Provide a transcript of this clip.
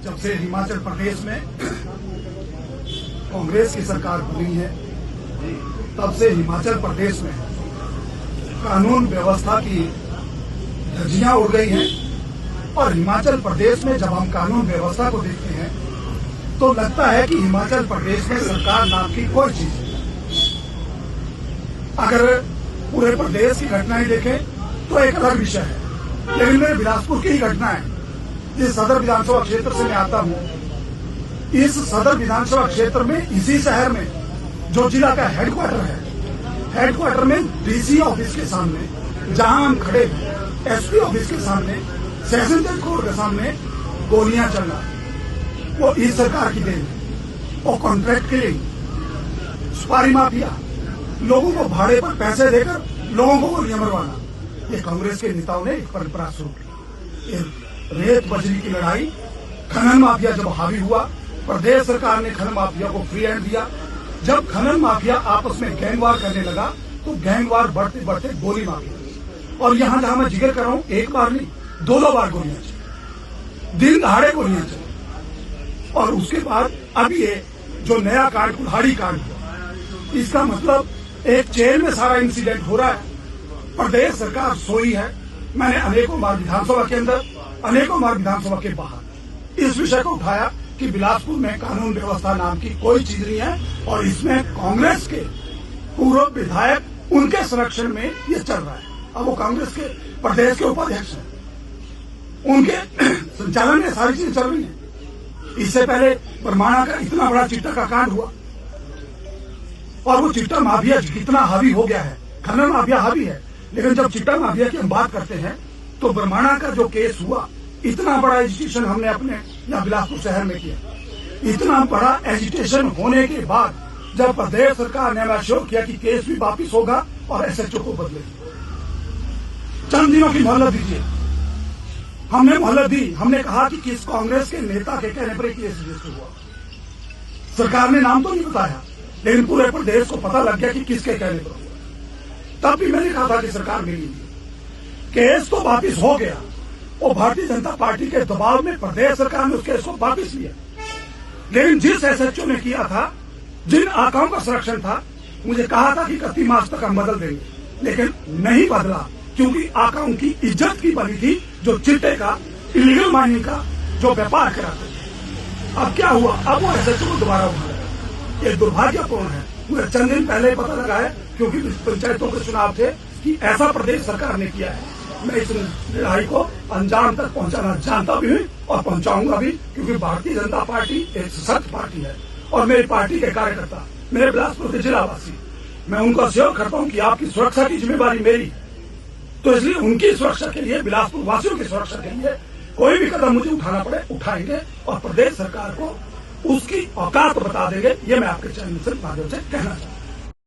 जब से हिमाचल प्रदेश में कांग्रेस की सरकार बनी है तब से हिमाचल प्रदेश में कानून व्यवस्था की धज्जियां उड़ गई हैं। और हिमाचल प्रदेश में जब हम कानून व्यवस्था को देखते हैं तो लगता है कि हिमाचल प्रदेश में सरकार नाम की कोई चीज नहीं। अगर पूरे प्रदेश की घटनाएं देखें तो एक अलग विषय है, लेकिन मेरे बिलासपुर की ही घटना है। जिस सदर विधानसभा क्षेत्र से मैं आता हूं, इस सदर विधानसभा क्षेत्र में, इसी शहर में जो जिला का हेडक्वार्टर है, हेडक्वार्टर में डीसी ऑफिस के सामने जहां हम खड़े हैं, एसपी ऑफिस के सामने, सेशन जज कोर्ट के सामने गोलियां चलना, वो इस सरकार की देन है। और कॉन्ट्रैक्ट किलिंग, सुपारी माफिया, लोगों को भाड़े पर पैसे देकर लोगों को गोलियां मरवाना, ये कांग्रेस के नेताओं ने एक परंपरा शुरू की। रेत बजरी की लड़ाई, खनन माफिया जब हावी हुआ, प्रदेश सरकार ने खनन माफिया को फ्री हैंड दिया। जब खनन माफिया आपस में गैंगवार करने लगा तो गैंगवार बढ़ते बढ़ते गोली माफिया, और यहां जहां मैं जिक्र कर रहा हूं, एक बार नहीं, दो बार गोलियां चली, दिन दहाड़े गोलियां चली। और उसके बाद अब ये जो नया कांड, कुल्हाड़ी कांड हुआ, इसका मतलब एक चेन में सारा इंसिडेंट हो रहा है। प्रदेश सरकार सोई है। मैंने अनेकों बार विधानसभा के अंदर, अनेकों बार विधानसभा के बाहर इस विषय को उठाया कि बिलासपुर में कानून व्यवस्था नाम की कोई चीज नहीं है, और इसमें कांग्रेस के पूर्व विधायक, उनके संरक्षण में ये चल रहा है। अब वो कांग्रेस के प्रदेश के उपाध्यक्ष हैं, उनके संचालन में सारी चीजें चल रही हैं। इससे पहले बरमाणा का इतना बड़ा चिट्टा का कांड हुआ, और वो चिट्टा माफिया कितना हावी हो गया है, खनन माफिया हावी है, लेकिन जब चिट्टा माफिया की हम बात करते हैं तो बरमाणा का जो केस हुआ, इतना बड़ा एजिटेशन हमने अपने यहाँ बिलासपुर शहर में किया। इतना बड़ा एजिटेशन होने के बाद जब प्रदेश सरकार ने हमें अश्योर किया कि केस भी वापिस होगा और एसएचओ को बदलेगी, चंद दिनों की मोहलत दीजिए, हमने मोहलत दी। हमने कहा कि किस कांग्रेस के नेता के कहने पर केस रजिस्टर हुआ। सरकार ने नाम तो नहीं बताया, लेकिन पूरे प्रदेश को पता लग गया कि किसके कहने पर हुआ। तब भी मैंने कहा था कि सरकार मिली, केस तो वापिस हो गया, और भारतीय जनता पार्टी के दबाव में प्रदेश सरकार ने उस केस को वापिस लिया। लेकिन जिस एसएचओ ने किया था, जिन आकाओं का संरक्षण था, मुझे कहा था कि 31 मार्च तक हम बदल देंगे, लेकिन नहीं बदला, क्योंकि आकाओं की इज्जत की बनी थी, जो चिट्टे का, इलीगल माइनिंग का जो व्यापार कराते थे। अब क्या हुआ, अब वो एसएचओ को दोबारा उठाया। ये दुर्भाग्यपूर्ण है। मुझे चंद दिन पहले ही पता लगा है, क्योंकि पंचायतों के चुनाव थे, कि ऐसा प्रदेश सरकार ने किया है। मैं इस लड़ाई को अंजाम तक पहुंचाना जानता भी हूं और पहुंचाऊंगा भी, क्योंकि भारतीय जनता पार्टी एक सशक्त पार्टी है, और मेरी पार्टी के कार्यकर्ता, मेरे बिलासपुर के जिलावासी, मैं उनको सहयोग करता हूं कि आपकी सुरक्षा की जिम्मेदारी मेरी है। तो इसलिए उनकी सुरक्षा के लिए, बिलासपुर वासियों की सुरक्षा के लिए कोई भी कदम मुझे उठाना पड़े, उठाएंगे, और प्रदेश सरकार को उसकी औकात बता देंगे। ये मैं आपके चैनल से माध्यम से कहना चाहता हूं।